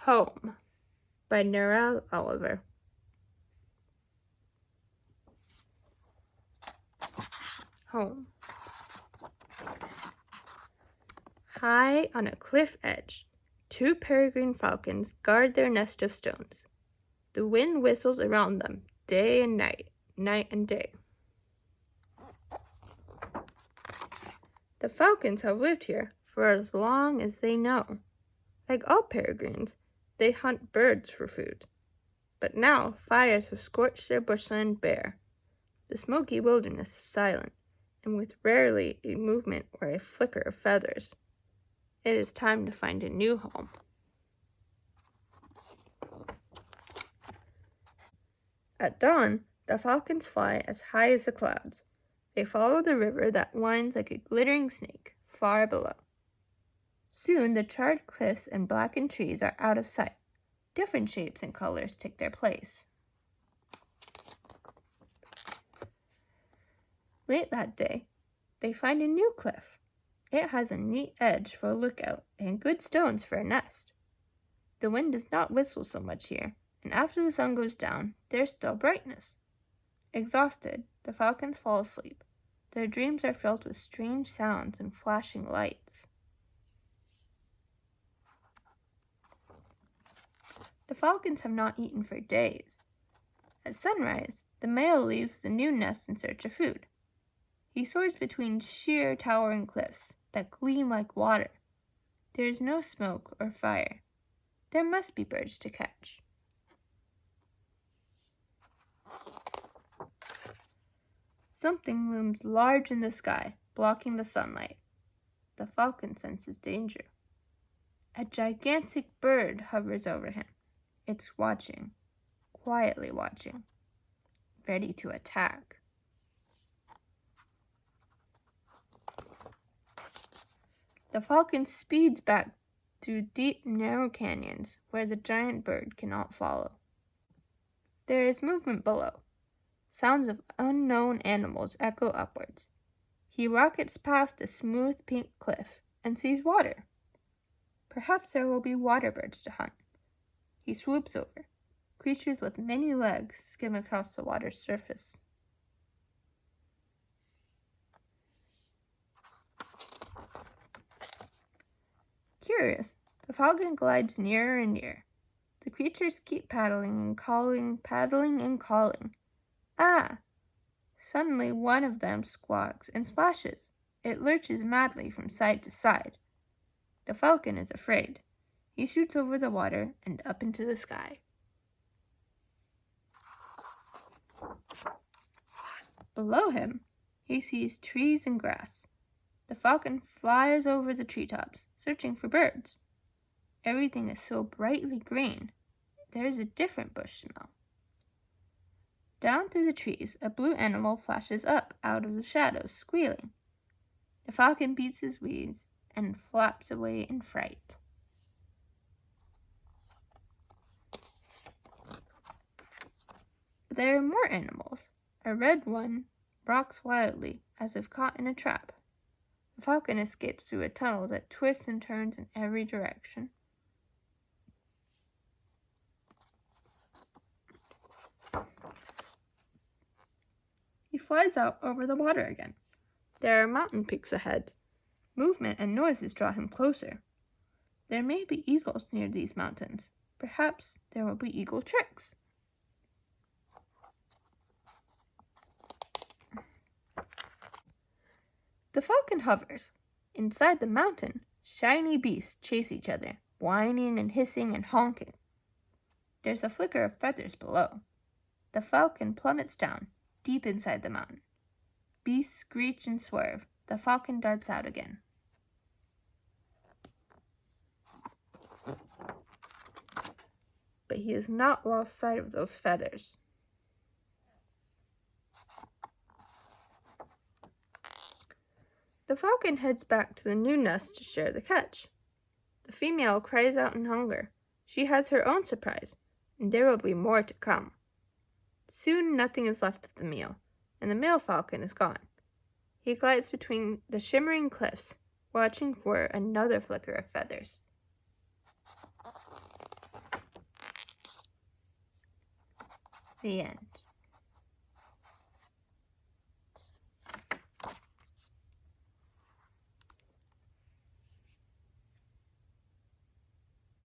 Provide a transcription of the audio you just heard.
Home by Narelle Oliver. Home. High on a cliff edge, two peregrine falcons guard their nest of stones. The wind whistles around them day and night, night and day. The falcons have lived here for as long as they know. Like all peregrines, they hunt birds for food. But now fires have scorched their bushland bare. The smoky wilderness is silent, and with rarely a movement or a flicker of feathers. It is time to find a new home. At dawn, the falcons fly as high as the clouds. They follow the river that winds like a glittering snake far below. Soon the charred cliffs and blackened trees are out of sight. Different shapes and colors take their place. Late that day, they find a new cliff. It has a neat edge for a lookout and good stones for a nest. The wind does not whistle so much here, and after the sun goes down, there's still brightness. Exhausted, the falcons fall asleep. Their dreams are filled with strange sounds and flashing lights. The falcons have not eaten for days. At sunrise, the male leaves the new nest in search of food. He soars between sheer, towering cliffs that gleam like water. There is no smoke or fire. There must be birds to catch. Something looms large in the sky, blocking the sunlight. The falcon senses danger. A gigantic bird hovers over him. It's watching, quietly watching, ready to attack. The falcon speeds back through deep, narrow canyons where the giant bird cannot follow. There is movement below. Sounds of unknown animals echo upwards. He rockets past a smooth pink cliff and sees water. Perhaps there will be water birds to hunt. He swoops over. Creatures with many legs skim across the water's surface. Curious, the falcon glides nearer and nearer. The creatures keep paddling and calling, paddling and calling. Ah! Suddenly one of them squawks and splashes. It lurches madly from side to side. The falcon is afraid. He shoots over the water and up into the sky. Below him, he sees trees and grass. The falcon flies over the treetops, searching for birds. Everything is so brightly green. There is a different bush smell. Down through the trees, a blue animal flashes up out of the shadows, squealing. The falcon beats his wings and flaps away in fright. But there are more animals. A red one rocks wildly, as if caught in a trap. The falcon escapes through a tunnel that twists and turns in every direction. He flies out over the water again. There are mountain peaks ahead. Movement and noises draw him closer. There may be eagles near these mountains. Perhaps there will be eagle tricks. The falcon hovers. Inside the mountain, shiny beasts chase each other, whining and hissing and honking. There's a flicker of feathers below. The falcon plummets down, deep inside the mountain. Beasts screech and swerve. The falcon darts out again. But he has not lost sight of those feathers. The falcon heads back to the new nest to share the catch. The female cries out in hunger. She has her own surprise, and there will be more to come. Soon nothing is left of the meal, and the male falcon is gone. He glides between the shimmering cliffs, watching for another flicker of feathers. The end.